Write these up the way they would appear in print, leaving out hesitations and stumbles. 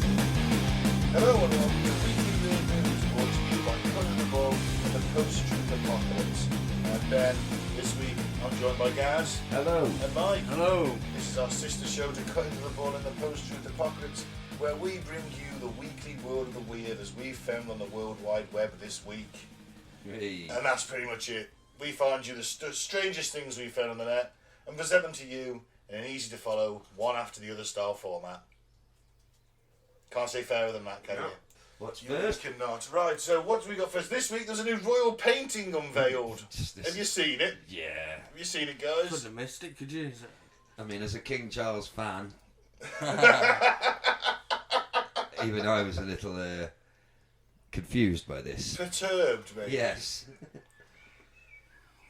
Hello and welcome to Weekly Real News, brought to you by Cutting the Ball and the Post-Truth Apocalypse. I'm Ben. This week I'm joined by Gaz. Hello. And Mike. Hello. This is our sister show to Cutting the Ball and the Post-Truth Apocalypse, where we bring you the weekly world of the weird as we found on the World Wide Web this week. Hey. And that's pretty much it. We find you the strangest things we found on the net and present them to you in an easy to follow, one after the other style format. Can't say fairer than that, can you? What's You first? cannot. Right, so what do we got first? This week there's a new royal painting unveiled. Have you seen it? Yeah. Have you seen it, guys? Couldn't have missed it, could you? I mean, as a King Charles fan, even I was a little confused by this. Perturbed, maybe. Yes.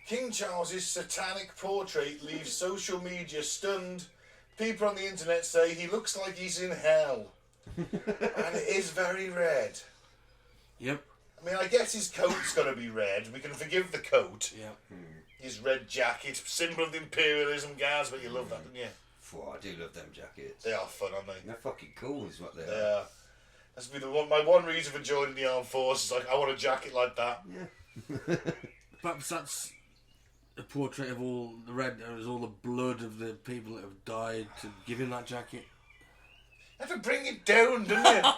King Charles's satanic portrait leaves social media stunned. People on the internet say he looks like he's in hell. And it is very red. Yep. I mean, I guess his coat's got to be red. We can forgive the coat. Yep. His red jacket, symbol of imperialism, Gaz, but you love that, don't you? Oh, I do love them jackets. They are fun, aren't they? They're fucking cool, is what they They are. are. That's been my one reason for joining the armed forces. Like, I want a jacket like that. Yeah. Perhaps that's a portrait of all the red. It was all the blood of the people that have died to give him that jacket. You have to bring it down, don't you?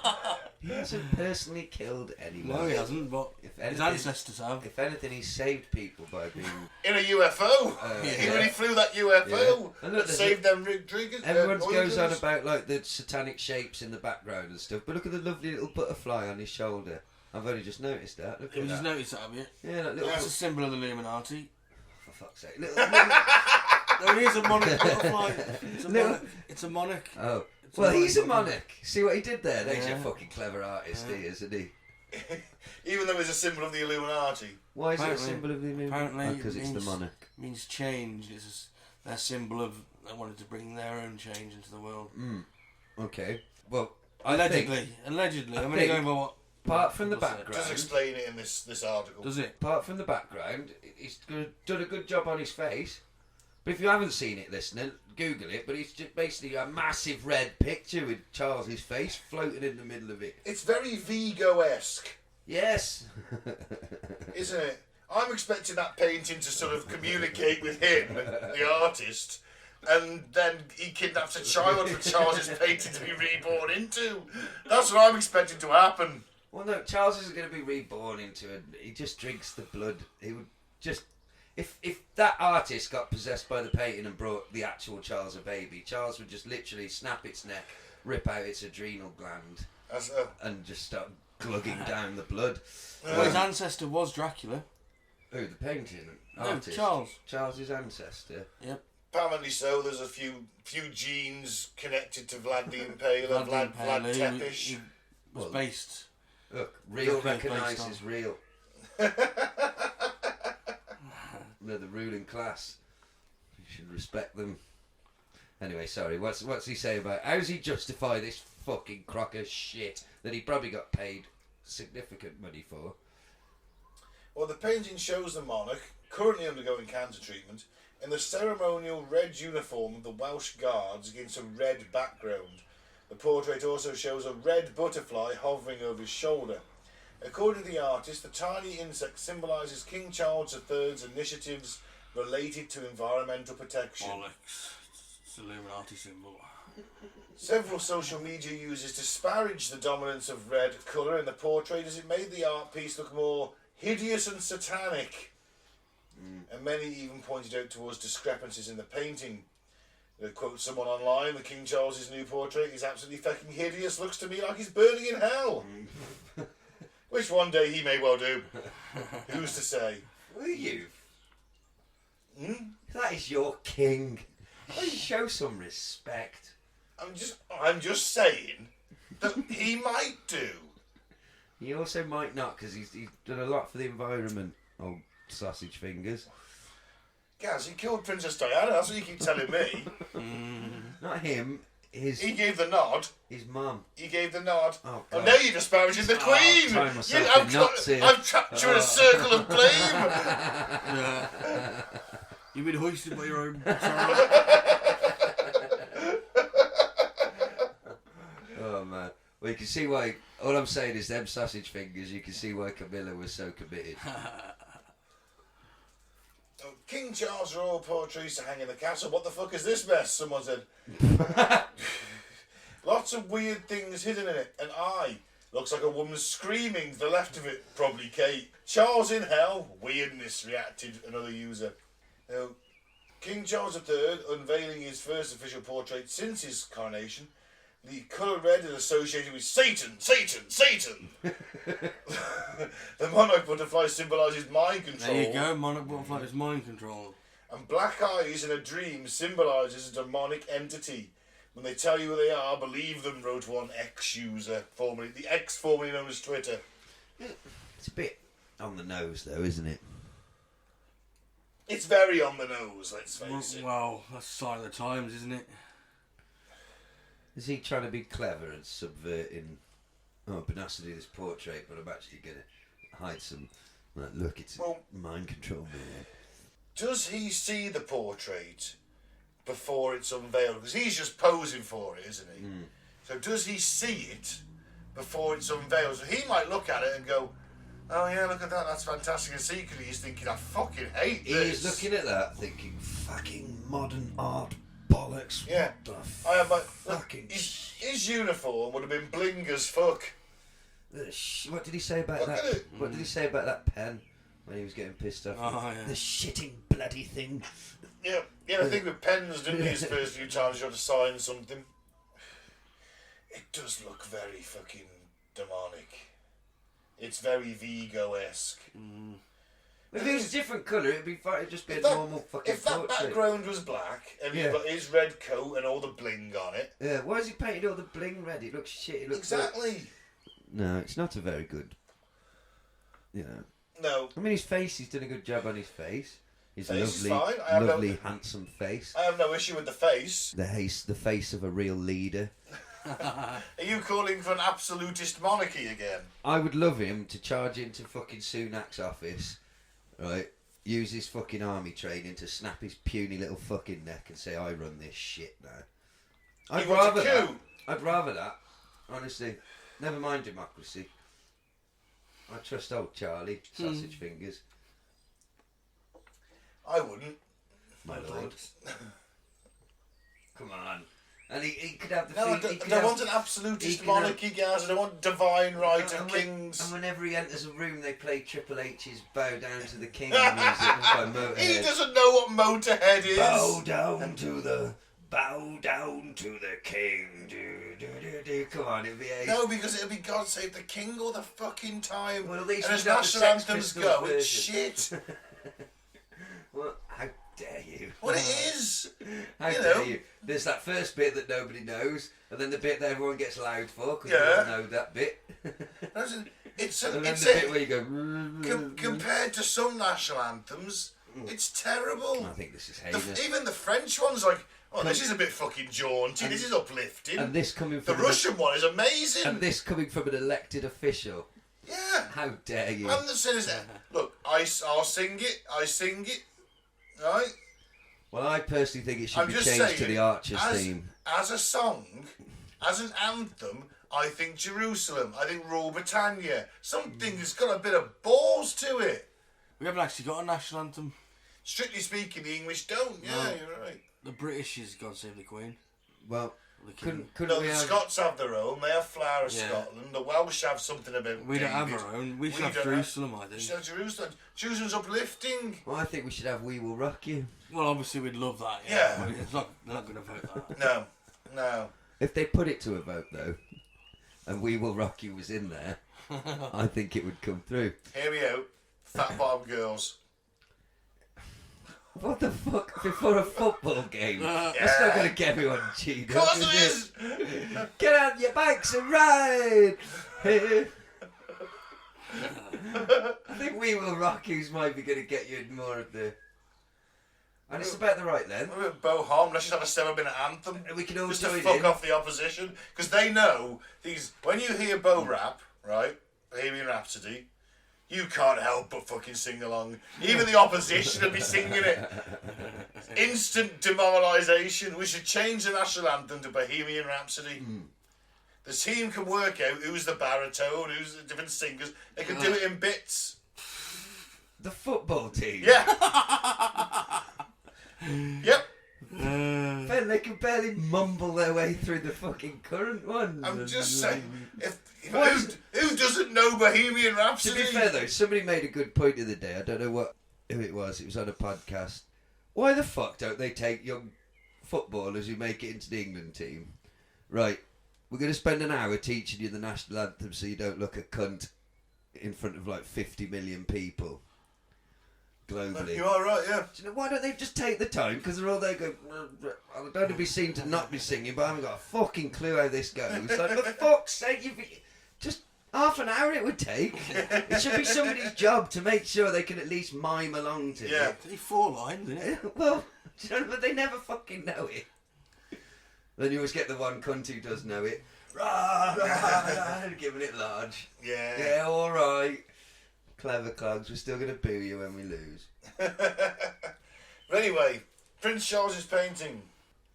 He hasn't personally killed anyone. No, he hasn't. But If his anything, ancestors have. if anything, he saved people by being... In a UFO. He yeah. really flew that UFO Yeah. And look, that saved them drinkers. Everyone goes on about like the satanic shapes in the background and stuff, but look at the lovely little butterfly on his shoulder. I've only just noticed that. Look You at just that. noticed that, have you? Yeah, that little... That's a symbol of the Illuminati. For fuck's sake. Little... There is a monarch butterfly. It's a Little- monarch. It's a monarch. Oh. It's a Well, monarch he's a butterfly. monarch. See what he did there? He's a Yeah. fucking clever artist, he isn't he? Even though it's a symbol of the Illuminati. Why is it a Apparently- symbol of the Illuminati? apparently Because it it's the means- monarch. Means change. It's their symbol of they wanted to bring their own change into the world. Okay. Well, Allegedly. Allegedly. I'm only think- going by what. apart from the people say. Just background, explain it in this article. Does it? apart from the background, he's done a good job on his face. But if you haven't seen it, listener, Google it. But it's just basically a massive red picture with Charles's face floating in the middle of it. It's very Vigo-esque, Yes. isn't it? I'm expecting that painting to sort of communicate with him, the artist, and then he kidnaps a child for Charles's painting to be reborn into. That's what I'm expecting to happen. Well, no, Charles isn't going to be reborn into it. He just drinks the blood. He would just... If that artist got possessed by the painting and brought the actual Charles a baby, Charles would just literally snap its neck, rip out its adrenal gland, and just start glugging down the blood. Well, his ancestor was Dracula. Who, the painting No, artist? Charles. Charles's ancestor. Yep. Apparently so. There's a few genes connected to Vlad the Impaler, Vlad Vlad Impaler, Tepish. he was Well, based. Look, real Dracula's based recognises on- real. They're the ruling class. You should respect them. Anyway, sorry. What's he say about? How's he justify this fucking crock of shit that he probably got paid significant money for? Well, the painting shows the monarch, currently undergoing cancer treatment, in the ceremonial red uniform of the Welsh Guards against a red background. The portrait also shows a red butterfly hovering over his shoulder. According to the artist, the tiny insect symbolises King Charles III's initiatives related to environmental protection. Bollocks. It's the Illuminati symbol. Several social media users disparaged the dominance of red colour in the portrait as it made the art piece look more hideous and satanic. And many even pointed out towards discrepancies in the painting. To quote someone online, the King Charles's new portrait is absolutely fucking hideous, looks to me like he's burning in hell. Which one day he may well do. Who's to say? Will you? Hmm? That is your king. Show some respect. I'm just saying that he might do. He also might not, because he's done a lot for the environment. Old sausage fingers. Gaz, he killed Princess Diana. That's what you keep telling me. Not him. He gave the nod. His mum. He gave the nod. Oh, Oh, God. now you're disparaging the Queen. tying myself in knots here. I've trapped you in a circle of blame. Yeah. You've been hoisted by your own. Oh man. Well, you can see why. All I'm saying is them sausage fingers. You can see why Camilla was so committed. King Charles' royal portraits to hang in the castle. What the fuck is this mess? Someone said. Lots of weird things hidden in it. An eye. Looks like a woman screaming to the left of it. Probably Kate. Charles in hell. Weirdness, reacted another user. Now, King Charles III unveiling his first official portrait since his coronation. The colour red is associated with Satan, Satan, Satan. The monarch butterfly symbolises mind control. There you go, monarch butterfly is mind control. And black eyes in a dream symbolises a demonic entity. When they tell you who they are, believe them, wrote one ex-user, the ex formerly known as Twitter. It's a bit on the nose, though, isn't it? It's very on the nose, let's face it. Well, that's a sign of the times, isn't it? Is he trying to be clever and subverting? Oh, I've been asked to do this portrait, but I'm actually going to hide some. Look, it's mind control, man. Does he see the portrait before it's unveiled? Because he's just posing for it, isn't he? Mm. So does he see it before it's unveiled? So he might look at it and go, oh yeah, look at that, that's fantastic. And secretly he's thinking, I fucking hate this. He's looking at that thinking, fucking modern art bollocks. Yeah. What the I am fucking his uniform would have been bling as fuck. What did he say about that? What did he say about that pen when he was getting pissed off? Oh, yeah. The shitting bloody thing. Yeah, I think with pens, didn't he, his first few times you had to sign something. It does look very fucking demonic. It's very Vigo-esque. Mm. If it was a different colour, it'd be fine. It'd just be a normal fucking If that portrait. background was black and he's got his red coat and all the bling on it. Yeah, why has he painted all the bling red? It looks shit. It looks exactly. No, it's not a very good. You know. No. I mean, his face. He's done a good job on his face. His face lovely, is fine. lovely, handsome face. I have no issue with the face. The face of a real leader. Are you calling for an absolutist monarchy again? I would love him to charge into fucking Sunak's office, right? Use his fucking army training to snap his puny little fucking neck and say, "I run this shit now." I'd rather that. I'd rather that. Honestly, never mind democracy. I trust old Charlie, sausage fingers. I wouldn't. My lord. Come on. And he could have the... No, I don't want an absolutist monarchy, guys. I don't want divine right of kings. And whenever he enters a room, they play Triple H's Bow Down to the King music by Motorhead. He doesn't know what Motorhead is. Bow down to the King. Come on, it'll be a... No, because it'll be God Save the King all the fucking time. Well, at least and as national anthems go, it's shit. Well, how dare you? Well, it is. How dare you? There's that first bit that nobody knows, and then the bit that everyone gets loud for, because we all know that bit. It's the bit where you go... compared to some national anthems, it's terrible. I think this is heinous. Even the French one's like, oh, this is a bit fucking jaunty, this is uplifting. And this coming from... The Russian one is amazing. And this coming from an elected official. Yeah. How dare you? And the citizen, look, I'll sing it, right? Well, I personally think it should be changed to the Archer's theme. As a song, as an anthem, I think Jerusalem, I think Rule Britannia, something that's got a bit of balls to it. We haven't actually got a national anthem. Strictly speaking, the English don't, you're right. The British is God Save the Queen. Well, couldn't no, we the have... Scots have their own, they have Flower of Scotland, the Welsh have something about We don't David. have our own, we should have Jerusalem, I think. We should have Jerusalem. Jerusalem's uplifting. Well, I think we should have We Will Rock You. Well, obviously we'd love that, Yeah. But they're not going to vote that. No. If they put it to a vote, though, and We Will Rock You was in there, I think it would come through. Here we go. Fat Bottom Girls. What the fuck? Before a football game? That's not going to get everyone cheated. Of course it is! Get out your bikes and ride! I think We Will Rock Yous might be going to get you more of the... And it's about the right length. Bo Hom, let's just have a 7-minute anthem. We can all just to join fuck in. off the opposition. Because they know these. When you hear Bo rap, right? Bohemian Rhapsody, you can't help but fucking sing along. Even the opposition will be singing it. Instant demoralisation. We should change the national anthem to Bohemian Rhapsody. The team can work out who's the baritone, who's the different singers. They can do it in bits. The football team. Yeah. Yep. Ben, they can barely mumble their way through the fucking current one. I'm just saying, who doesn't know Bohemian To Rhapsody? be fair though, somebody made a good point the other day. I don't know who it was. It was on a podcast. Why the fuck don't they take young footballers who make it into the England team? Right, we're going to spend an hour teaching you the national anthem so you don't look a cunt in front of like 50 million people globally. You are right, yeah. Do you know, why don't they just take the time? Because they're all there going, I don't want to be seen to not be singing, but I haven't got a fucking clue how this goes. Like, for fuck's sake, just half an hour it would take. It should be somebody's job to make sure they can at least mime along to Yeah. it. It's only 4 lines, isn't it? Well, do you know, but they never fucking know it. Then you always get the one cunt who does know it. Rah, rah, rah, giving it large. Yeah. Yeah, alright. Clever clogs, we're still going to boo you when we lose. But anyway, Prince Charles's painting.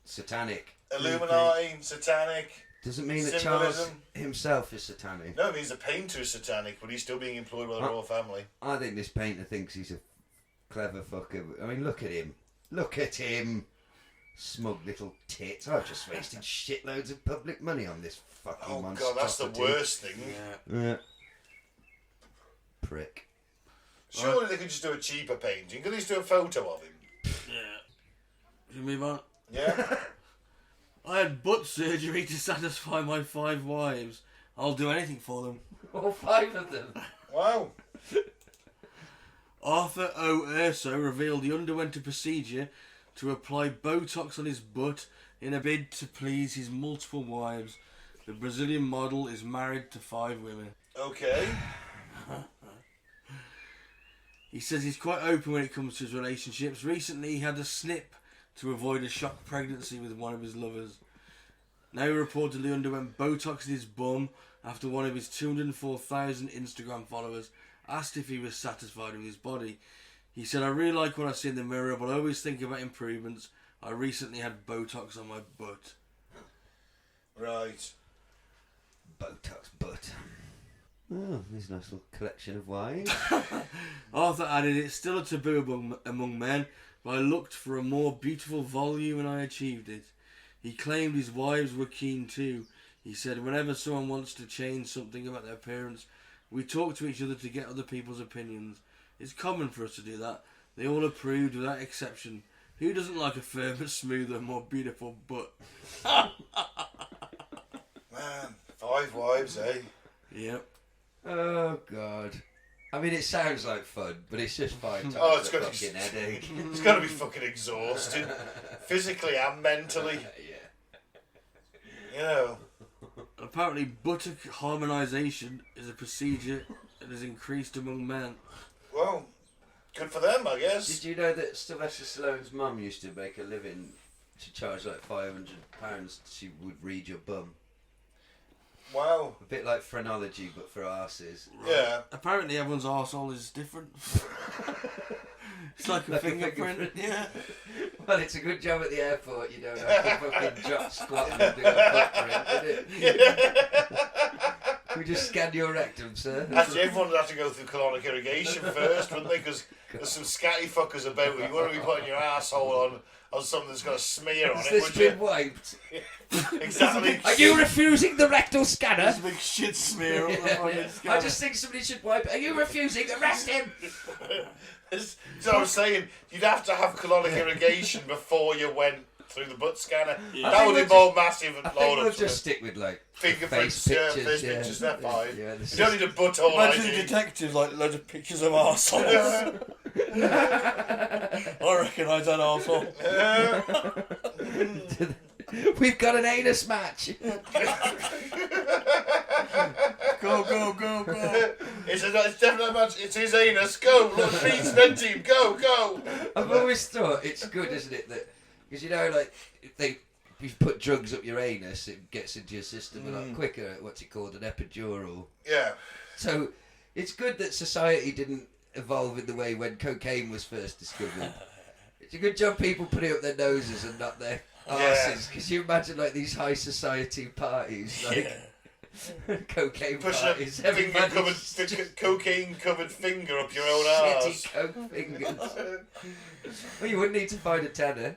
Satanic. Illuminati, satanic. Doesn't mean that Charles Symbolism. himself is satanic. No, it means the painter is satanic, but he's still being employed by the royal family. I think this painter thinks he's a clever fucker. I mean, look at him. Look at him. Smug little tit. I've just wasted shitloads of public money on this fucking Oh monstrosity. god, that's the worst thing. Yeah. Prick. Surely they could just do a cheaper painting. Could they just do a photo of him? Yeah. Should we move on? Yeah. I had butt surgery to satisfy my 5 wives. I'll do anything for them. All 5 of them. Wow. Arthur O. Urso revealed he underwent a procedure to apply Botox on his butt in a bid to please his multiple wives. The Brazilian model is married to 5 women. Okay. He says he's quite open when it comes to his relationships. Recently he had a snip to avoid a shock pregnancy with one of his lovers. Now he reportedly underwent Botox in his bum after one of his 204,000 Instagram followers asked if he was satisfied with his body. He said, I really like what I see in the mirror, but I always think about improvements. I recently had Botox on my butt. Right. Botox butt. Oh, there's a nice little collection of wives. Arthur added, it's still a taboo among men, but I looked for a more beautiful volume and I achieved it. He claimed his wives were keen too. He said, whenever someone wants to change something about their appearance, we talk to each other to get other people's opinions. It's common for us to do that. They all approved without exception. Who doesn't like a firmer, smoother, more beautiful butt? Man, 5 wives, eh? Yep. Oh, God. I mean, it sounds like fun, but it's just 5 times Oh, it's a gotta be- fucking headache. It's got to be fucking exhausting. Physically and mentally. Yeah. You know. Apparently, buttock harmonisation is a procedure that has increased among men. Well, good for them, I guess. Did you know that Sylvester Stallone's mum used to make a living? She charged like £500. She would read your bum. Wow. A bit like phrenology, but for arses. Yeah. Apparently, everyone's arsehole is different. It's like a fingerprint. Yeah. Well, it's a good job at the airport. You don't have to fucking drop squat and do a footprint, is it? We just scan your rectum, sir. Actually, everyone would have to go through colonic irrigation first, wouldn't they? Because there's some scatty fuckers about. You want to be putting your asshole on something that's got a smear on Has it, this would been you? wiped? Exactly. Are you refusing the rectal scanner? There's a big shit smear on the fucking scanner. I just think somebody should wipe. Are you refusing? Arrest him! So I was saying, you'd have to have colonic irrigation before you went through the butt scanner. Yeah. That would involve massive I think load we'll of just stick with like fingerprints, face yeah, pictures, face yeah. pictures, they're fine. Yeah, You don't need a butthole Imagine the ID. detectives like loads of pictures of arseholes. I recognise that arsehole. We've got an anus match. Go, go, go, go. It's definitely a match. It's his anus. Go, Lord Beats, Med Team. Go. I've always thought it's good, isn't it? That because like if you put drugs up your anus, it gets into your system a lot quicker. What's it called? An epidural. Yeah. So it's good that society didn't evolve in the way when cocaine was first discovered. It's a good job people put it up their noses and not their arses. Because you imagine like these high society parties, like cocaine pushing parties. a cocaine-covered finger up your own arse. Shitty coke fingers. Well, you wouldn't need to find a tenner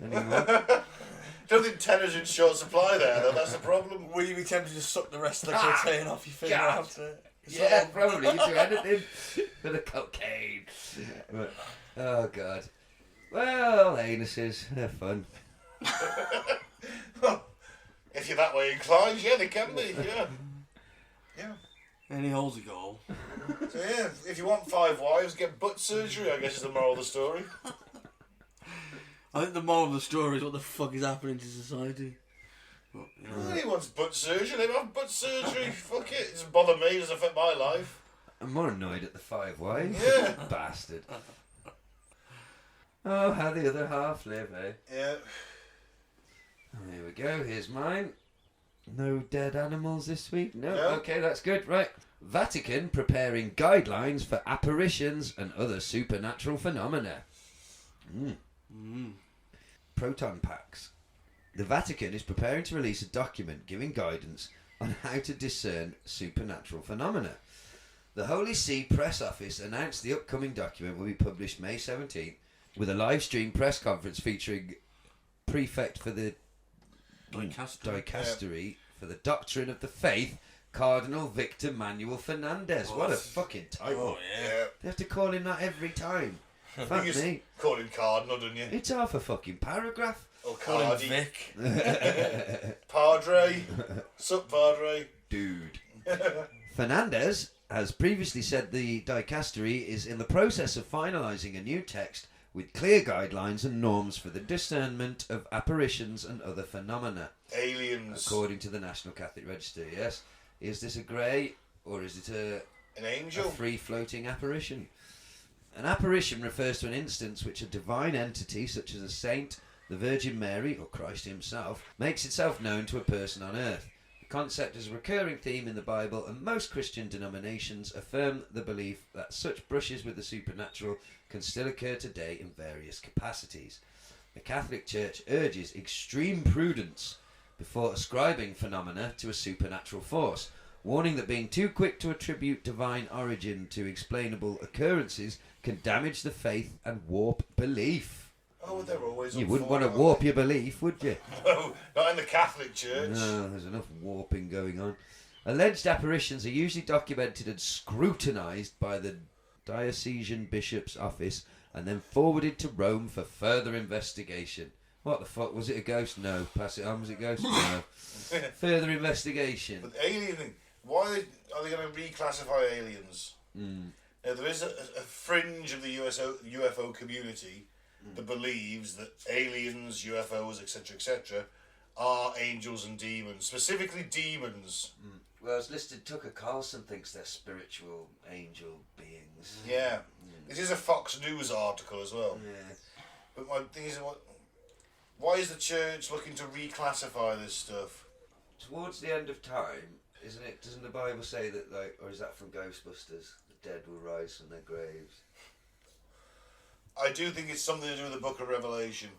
anymore. Don't think tenors in short supply there, though. That's the problem. Will you be tempted to suck the rest of the cocaine off your finger God. after? Yeah, probably. You do anything for the cocaine. But, oh, God. Well, anuses, they're fun. If you're that way inclined, yeah, they can be, yeah. Any hole's a goal. So, yeah, if you want 5 wives, get butt surgery, I guess is the moral of the story. I think the moral of the story is what the fuck is happening to society. But, He wants butt surgery, they have butt surgery, fuck it doesn't bother me, it doesn't affect my life. I'm more annoyed at the 5 wives. Yeah. Bastard. Oh, how the other half live, eh? Yeah. Oh, here we go, here's mine. No dead animals this week? No? No. Okay, that's good. Right. Vatican preparing guidelines for apparitions and other supernatural phenomena. Proton packs. The Vatican is preparing to release a document giving guidance on how to discern supernatural phenomena. The Holy See Press Office announced the upcoming document will be published May 17th with a live stream press conference featuring prefect for the dicastery for the Doctrine of the Faith, Cardinal Victor Manuel Fernandez. What a fucking title. Oh, yeah. They have to call him that every time. Fuck You me. call him Cardinal, don't you? It's half a fucking paragraph. Or Call him Cardi. Vic. Padre. Sup, Padre. Dude. Fernandez has previously said the dicastery is in the process of finalising a new text with clear guidelines and norms for the discernment of apparitions and other phenomena. Aliens. According to the National Catholic Register, yes. Is this a grey or is it An a angel. free-floating apparition? An apparition refers to an instance which a divine entity, such as a saint, the Virgin Mary, or Christ himself, makes itself known to a person on earth. The concept is a recurring theme in the Bible, and most Christian denominations affirm the belief that such brushes with the supernatural can still occur today in various capacities. The Catholic Church urges extreme prudence before ascribing phenomena to a supernatural force, warning that being too quick to attribute divine origin to explainable occurrences can damage the faith and warp belief. Oh, they're always You up wouldn't for want to it, warp your belief, would you? No, not in the Catholic Church. No, there's enough warping going on. Alleged apparitions are usually documented and scrutinised by the diocesan bishop's office and then forwarded to Rome for further investigation. What the fuck? Was it a ghost? No. Pass it on. Was it a ghost? No. Further investigation. But alien, why are they going to reclassify aliens? Now, there is a fringe of the UFO community that believes that aliens, UFOs, etc., are angels and demons, specifically demons. Well, it's listed Tucker Carlson thinks they're spiritual angel beings. Yeah. This is a Fox News article as well. Yeah. But my thing is, why is the church looking to reclassify this stuff? Towards the end of time, isn't it? Doesn't the Bible say that, like, or is that from Ghostbusters? The dead will rise from their graves. I do think it's something to do with the Book of Revelation.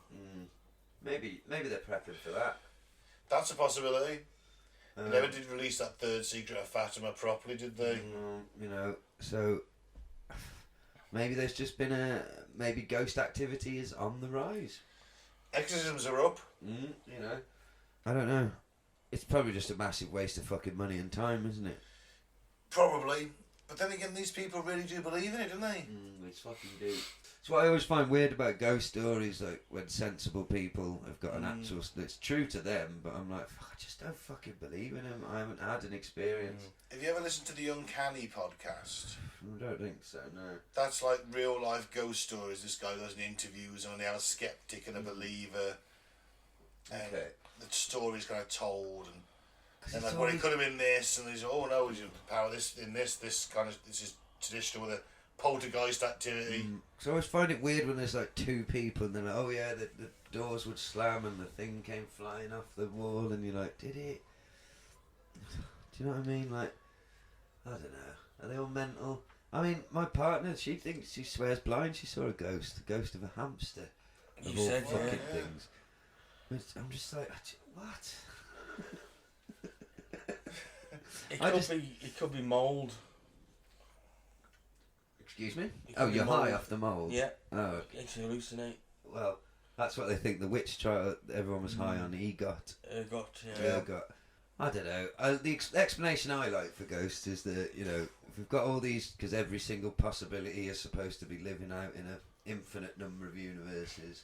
Maybe they're prepping for that. That's a possibility. They never did release that third secret of Fatima properly, did they? You know, so maybe there's just been maybe ghost activity is on the rise. Exorcisms are up. You know, I don't know. It's probably just a massive waste of fucking money and time, isn't it? Probably. But then again, these people really do believe in it, don't they? It's fucking do. It's what I always find weird about ghost stories, like when sensible people have got an actual that's true to them, but I'm like, fuck, I just don't fucking believe in them. I haven't had an experience. Have you ever listened to the Uncanny podcast? I don't think so, no. That's like real life ghost stories. This guy does in interviews, and they have a skeptic and a believer. And Okay. the story's kind of told, and And like, well, it could have been this, and there's no, you power this in this kind of, this is traditional with a poltergeist activity. So I always find it weird when there's like two people and they're like, oh yeah, the doors would slam and the thing came flying off the wall, and you're like, did it? Do you know what I mean? Like, I don't know. Are they all mental? I mean, my partner, she swears blind she saw a ghost of a hamster. You Of all said, fucking yeah. things. But I'm just like, what? It could be mould. Excuse me? It Oh, could be you're high mould. off the mould? Yeah. Oh, Makes you hallucinate. well, that's what they think the witch trial everyone was high on. Got, Got. I don't know. The explanation I like for ghosts is that, you know, if we've got all these, because every single possibility is supposed to be living out in an infinite number of universes,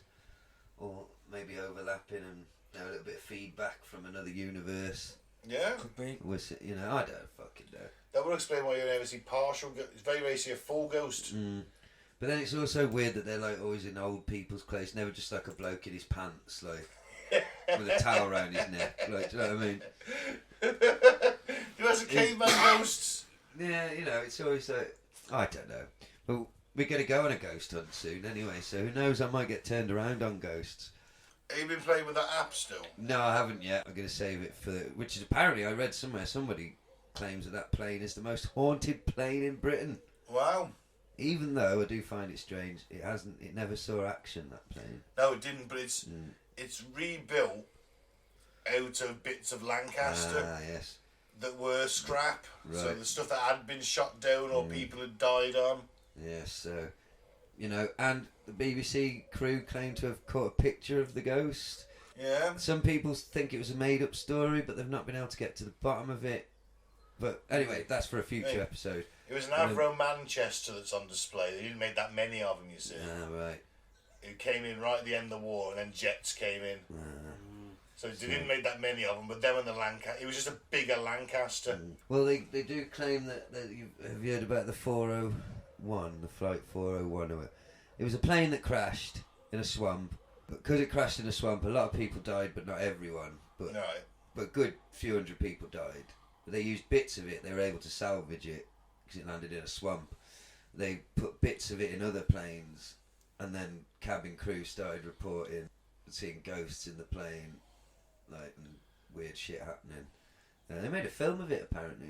or maybe overlapping and, you know, a little bit of feedback from another universe. Yeah. Could be. You know, I don't fucking know. That would explain why you never see partial ghost. It's very rare to see a full ghost. But then it's also weird that they're like always in old people's clothes, never just like a bloke in his pants, like with a towel around his neck. Like, do you know what I mean? You have some caveman ghosts. Yeah, you know, it's always like, I don't know. But we're going to go on a ghost hunt soon anyway, so who knows, I might get turned around on ghosts. Have you been playing with that app still? No, I haven't yet. I'm going to save it for which is apparently, I read somewhere, somebody claims that plane is the most haunted plane in Britain. Wow. Even though I do find it strange, it never saw action, that plane. No, it didn't, but it's rebuilt out of bits of Lancaster Ah, yes. that were scrap. Right. So the stuff that had been shot down or people had died on. Yes, so, you know, and the BBC crew claimed to have caught a picture of the ghost. Yeah. Some people think it was a made-up story, but they've not been able to get to the bottom of it. But anyway, that's for a future episode. It was an Avro Manchester that's on display. They didn't make that many of them, you see. Ah, right. It came in right at the end of the war, and then jets came in. So they didn't make that many of them, but them and the Lancaster, it was just a bigger Lancaster. Well, they do claim that have you heard about the 401, the flight 401 or it was a plane that crashed in a swamp. But because it crashed in a swamp, a lot of people died, but not everyone. But Right. but good few hundred people died. But they used bits of it. They were able to salvage it because it landed in a swamp. They put bits of it in other planes, and then cabin crew started reporting seeing ghosts in the plane, like, and weird shit happening. They made a film of it apparently.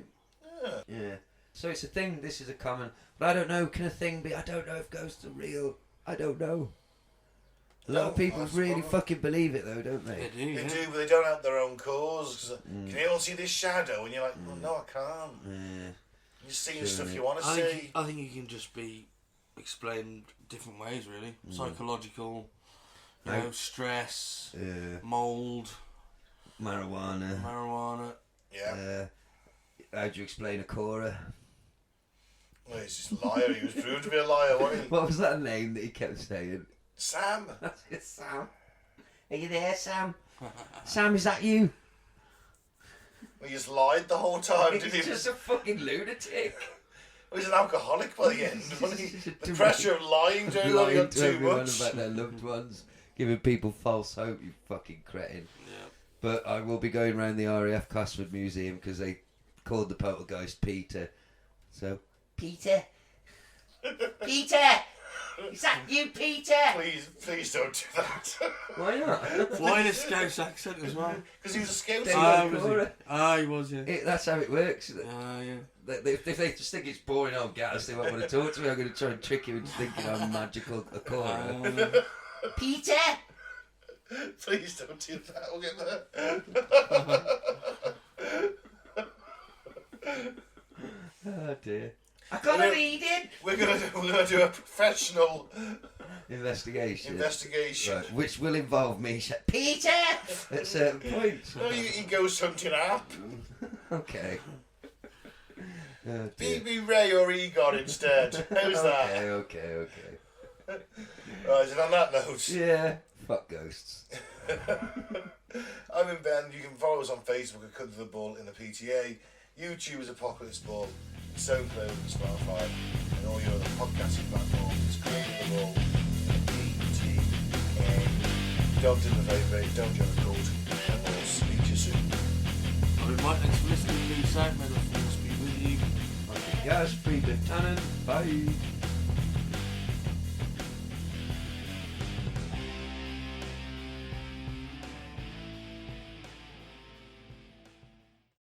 Yeah. So it's a thing. This is a common. But I don't know. Can a thing be? I don't know if ghosts are real. I don't know. A lot of people really fucking believe it though, don't they? They do, They yeah. do, but they don't help their own cause. 'Cause, can you all see this shadow? And you're like, well, no, I can't. Yeah. You're seeing Sure, stuff mate. you want to I see. think you can just be explained different ways, really. Psychological, you know, stress, Yeah. mould, Marijuana. marijuana. Yeah. How do you explain a Cora? Well, he's just a liar. He was proved to be a liar, wasn't he? What was that name that he kept saying? Sam. It's Sam. Are you there, Sam? Sam, is that you? Well, he just lied the whole time, didn't he? He's just a fucking lunatic. Well, he's an alcoholic by the end, wasn't he? He's a The pressure of lying to everyone, he Lying got to too everyone much. about their loved ones, giving people false hope, you fucking cretin. Yeah. But I will be going around the RAF Cosford Museum because they called the poltergeist Peter. So, Peter? Peter! Is that you, Peter? Please don't do that. Why not? Why in a Scouse accent as well? Because he was a scout. He was, yeah. That's how it works. Yeah. If they just think it's boring old gas, they won't want to talk to me. I'm going to try and trick you into thinking I'm magical Akora. Peter! Please don't do that. We'll get there. Oh dear. I got a reading! We're gonna do a professional Investigation. investigation. Right, which will involve me. Peter! At certain points. No, he goes hunting up. Okay. Oh, dear. Be Ray or Egon instead. How's that? Okay. Right, and on that note, Yeah. Fuck ghosts. I'm in Ben. You can follow us on Facebook at Cut to the Bull in the PTA. YouTube is Apocalypse Bull. SoundCloud and Spotify. And all your other podcasting platforms. It's Creating the Bull. PTA. Don't do the very, don't join the cult. And we'll speak to you soon. Right, thanks for listening. Peace out. May the force be with you. Yes, free Lieutenant. Bye.